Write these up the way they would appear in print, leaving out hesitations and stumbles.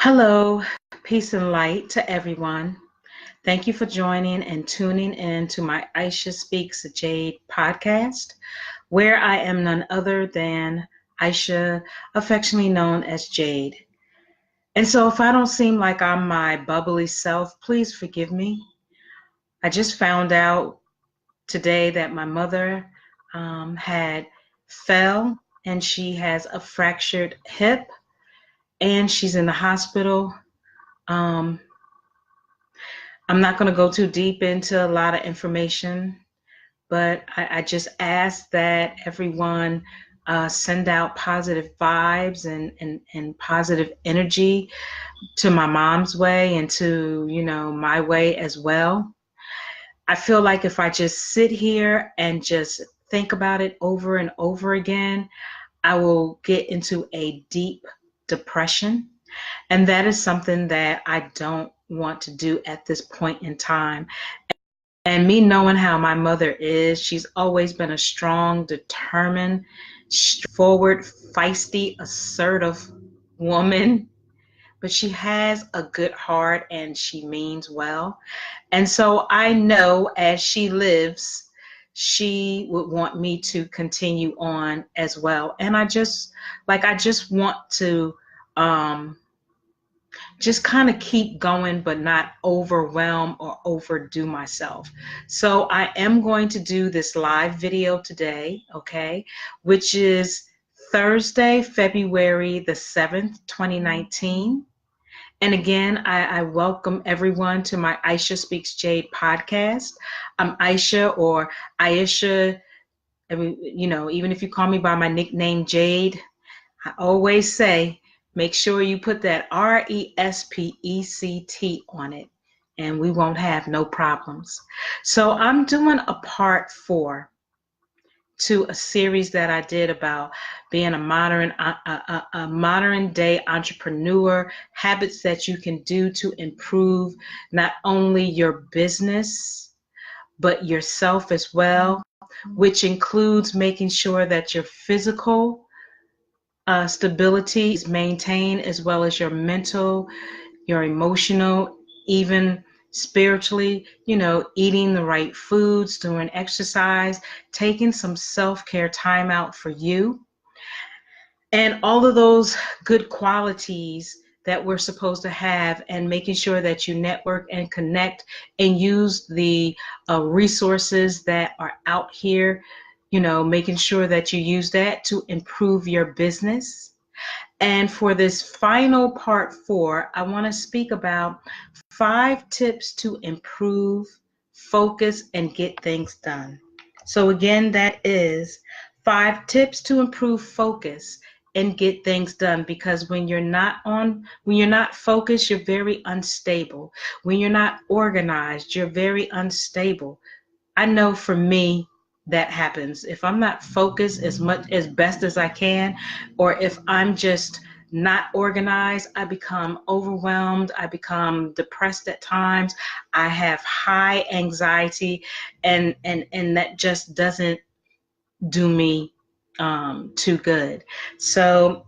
Hello, peace and light to everyone. Thank you for joining and tuning in to my Aisha Speaks Jade podcast, where I am none other than Aisha, affectionately known as Jade. And so, if I don't seem like I'm my bubbly self, please forgive me. I just found out today that my mother had fell and she has a fractured hip and she's in the hospital. Um, I'm not going to go too deep into a lot of information, but I just ask that everyone send out positive vibes and positive energy to my mom's way and to, my way as well. I feel like if I just sit here and just think about it over and over again, I will get into a deep depression. And that is something that I don't want to do at this point in time. And me knowing how my mother is, she's always been a strong, determined, forward, feisty, assertive woman. But she has a good heart and she means well. And so I know as she lives, she would want me to continue on as well. And I just want to just kind of keep going, but not overwhelm or overdo myself. So I am going to do this live video today, okay, which is Thursday, February the 7th, 2019. And again, I welcome everyone to my Aisha Speaks Jade podcast. I'm Aisha or Aisha. I mean, even if you call me by my nickname Jade, I always say, make sure you put that RESPECT on it, and we won't have no problems. So I'm doing a part 4 to a series that I did about being a modern day entrepreneur, habits that you can do to improve not only your business, but yourself as well, which includes making sure that your physical stability is maintained, as well as your mental, your emotional, even spiritually, eating the right foods, doing exercise, taking some self-care time out for you, and all of those good qualities that we're supposed to have, and making sure that you network and connect and use the resources that are out here, making sure that you use that to improve your business. And for this final part 4, I want to speak about 5 tips to improve, focus, and get things done. So again, that is 5 tips to improve focus and get things done, because when you're not focused, you're very unstable. When you're not organized, you're very unstable. I know for me, that happens. If I'm not focused as best as I can, or if I'm just not organized, I become overwhelmed. I become depressed at times. I have high anxiety, and that just doesn't do me too good. So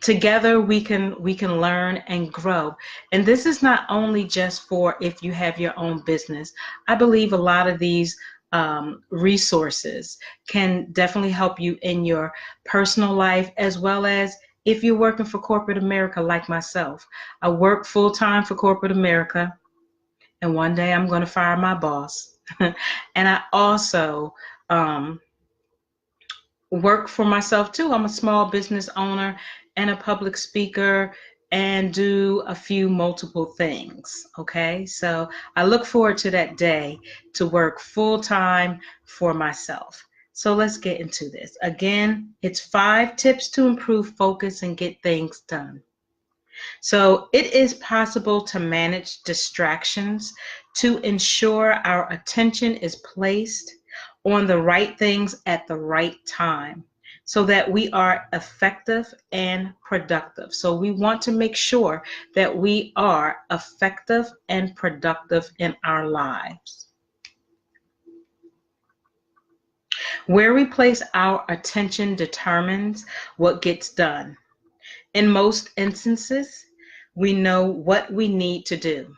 together we can learn and grow. And this is not only just for if you have your own business. I believe a lot of these resources can definitely help you in your personal life, as well as if you're working for corporate America like myself. I work full-time for corporate America, and one day I'm going to fire my boss. And I also work for myself too. I'm a small business owner and a public speaker, and do a few multiple things. Okay, so I look forward to that day to work full time for myself. So let's get into this. Again, it's 5 tips to improve focus and get things done. So it is possible to manage distractions to ensure our attention is placed on the right things at the right time, so that we are effective and productive. So we want to make sure that we are effective and productive in our lives. Where we place our attention determines what gets done. In most instances, We know what we need to do.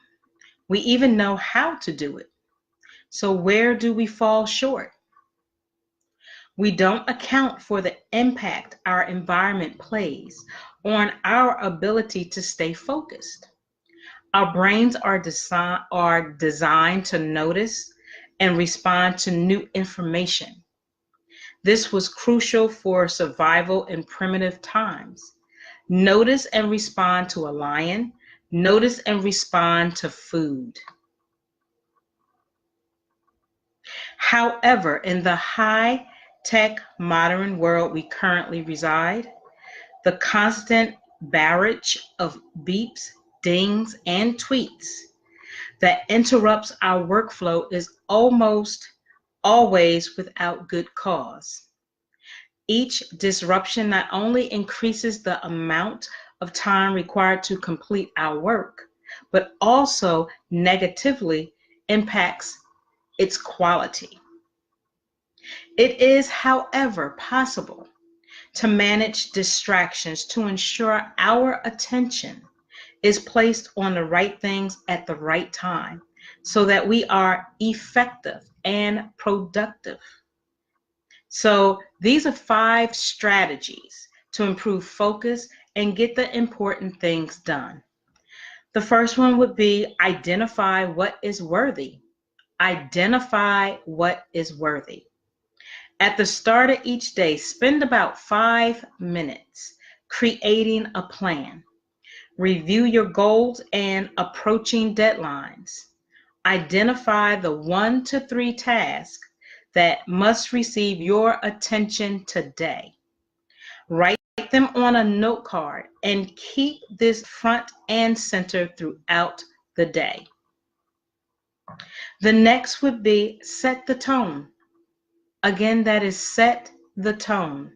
We even know how to do it. So where do we fall short? We don't account for the impact our environment plays on our ability to stay focused. Our brains are designed to notice and respond to new information. This was crucial for survival in primitive times. Notice and respond to a lion. Notice and respond to food. However, in the high-tech modern world we currently reside, the constant barrage of beeps, dings, and tweets that interrupts our workflow is almost always without good cause. Each disruption not only increases the amount of time required to complete our work, but also negatively impacts its quality. It is, however, possible to manage distractions to ensure our attention is placed on the right things at the right time so that we are effective and productive. So these are 5 strategies to improve focus and get the important things done. The first one would be identify what is worthy. Identify what is worthy. At the start of each day, spend about 5 minutes creating a plan. Review your goals and approaching deadlines. Identify the 1 to 3 tasks that must receive your attention today. Write them on a note card and keep this front and center throughout the day. The next would be set the tone. Again, that is set the tone.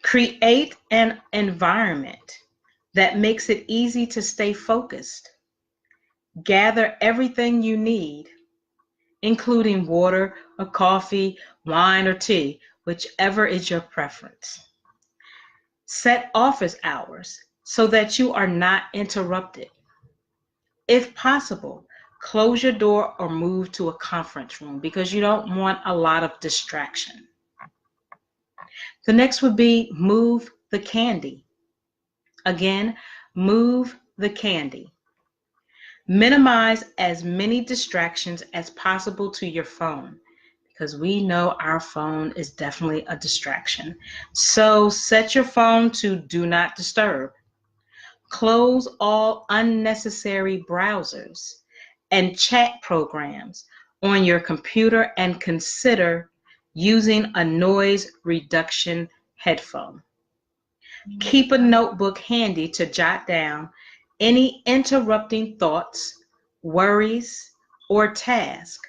Create an environment that makes it easy to stay focused. Gather everything you need, including water or coffee, wine or tea, whichever is your preference. Set office hours so that you are not interrupted. If possible, close your door or move to a conference room because you don't want a lot of distraction. The next would be move the candy. Again, move the candy. Minimize as many distractions as possible to your phone because we know our phone is definitely a distraction. So set your phone to do not disturb. Close all unnecessary browsers and chat programs on your computer and consider using a noise reduction headphone. Keep a notebook handy to jot down any interrupting thoughts, worries, or tasks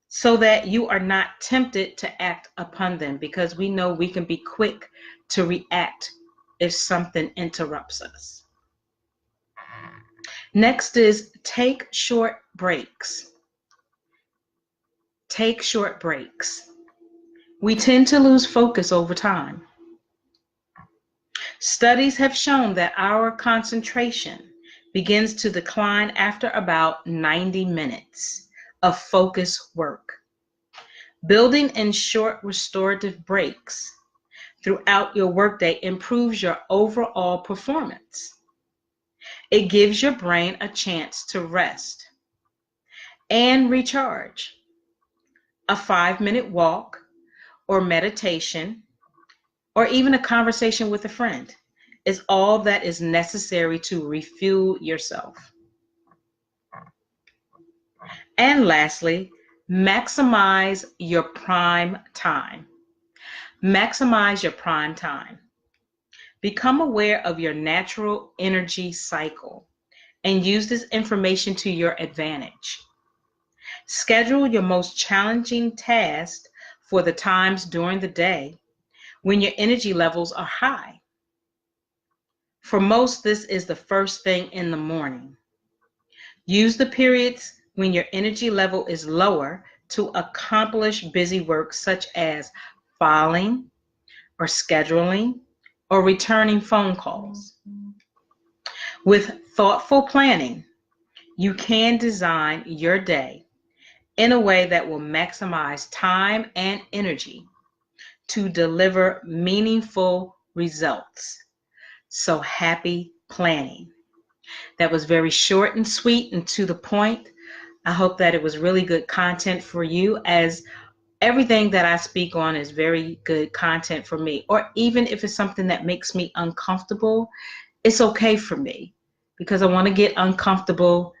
so that you are not tempted to act upon them because we know we can be quick to react if something interrupts us. Next is take short breaks. Take short breaks. We tend to lose focus over time. Studies have shown that our concentration begins to decline after about 90 minutes of focused work. Building in short restorative breaks throughout your workday improves your overall performance. It gives your brain a chance to rest and recharge. A 5-minute walk or meditation or even a conversation with a friend is all that is necessary to refuel yourself. And lastly, maximize your prime time. Maximize your prime time. Become aware of your natural energy cycle and use this information to your advantage. Schedule your most challenging tasks for the times during the day when your energy levels are high. For most, this is the first thing in the morning. Use the periods when your energy level is lower to accomplish busy work such as filing or scheduling or returning phone calls. With thoughtful planning, you can design your day in a way that will maximize time and energy to deliver meaningful results. So happy planning. That was very short and sweet and to the point. I hope that it was really good content for you, as everything that I speak on is very good content for me. Or even if it's something that makes me uncomfortable, it's okay for me, because I want to get uncomfortable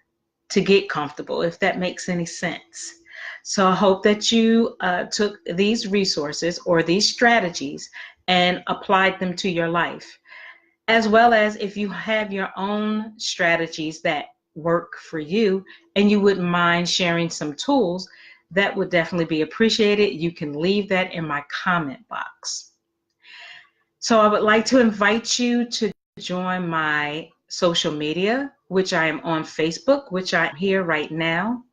to get comfortable, if that makes any sense. So I hope that you took these resources or these strategies and applied them to your life, as well as if you have your own strategies that work for you and you wouldn't mind sharing some tools, that would definitely be appreciated. You can leave that in my comment box. So I would like to invite you to join my social media, which I am on Facebook, which I'm here right now,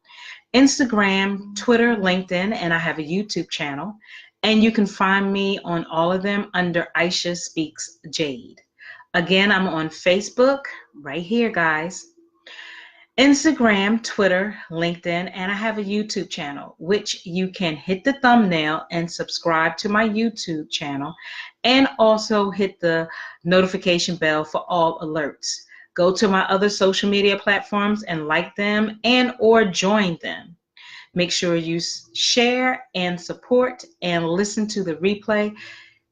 Instagram, Twitter, LinkedIn, and I have a YouTube channel. And you can find me on all of them under Aisha Speaks Jade. Again, I'm on Facebook right here, guys. Instagram, Twitter, LinkedIn, and I have a YouTube channel, which you can hit the thumbnail and subscribe to my YouTube channel, and also hit the notification bell for all alerts. Go to my other social media platforms and like them and or join them. Make sure you share and support and listen to the replay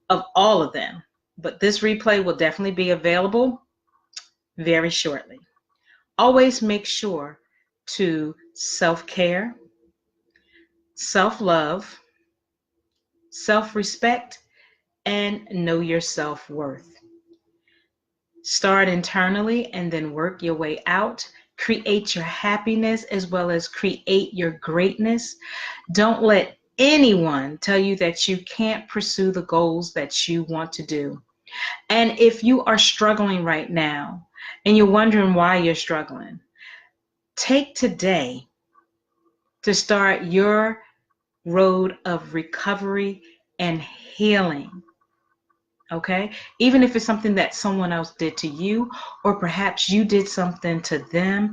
of all of them. But this replay will definitely be available very shortly. Always make sure to self-care, self-love, self-respect, and know your self-worth. Start internally and then work your way out. Create your happiness as well as create your greatness. Don't let anyone tell you that you can't pursue the goals that you want to do. And if you are struggling right now and you're wondering why you're struggling, take today to start your road of recovery and healing. Okay? Even if it's something that someone else did to you, or perhaps you did something to them,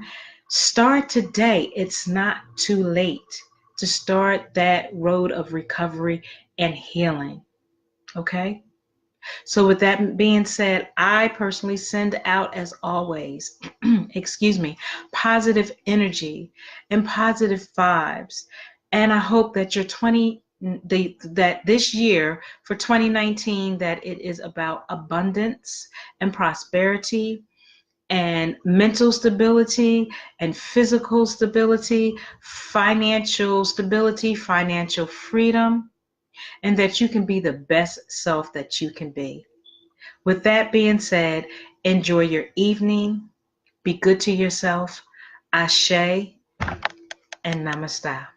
start today. It's not too late to start that road of recovery and healing. Okay? So with that being said, I personally send out, as always, excuse me, positive energy and positive vibes. And I hope that that this year for 2019, that it is about abundance and prosperity and mental stability and physical stability, financial stability, financial freedom, and that you can be the best self that you can be. With that being said, enjoy your evening. Be good to yourself. Ashe and Namaste.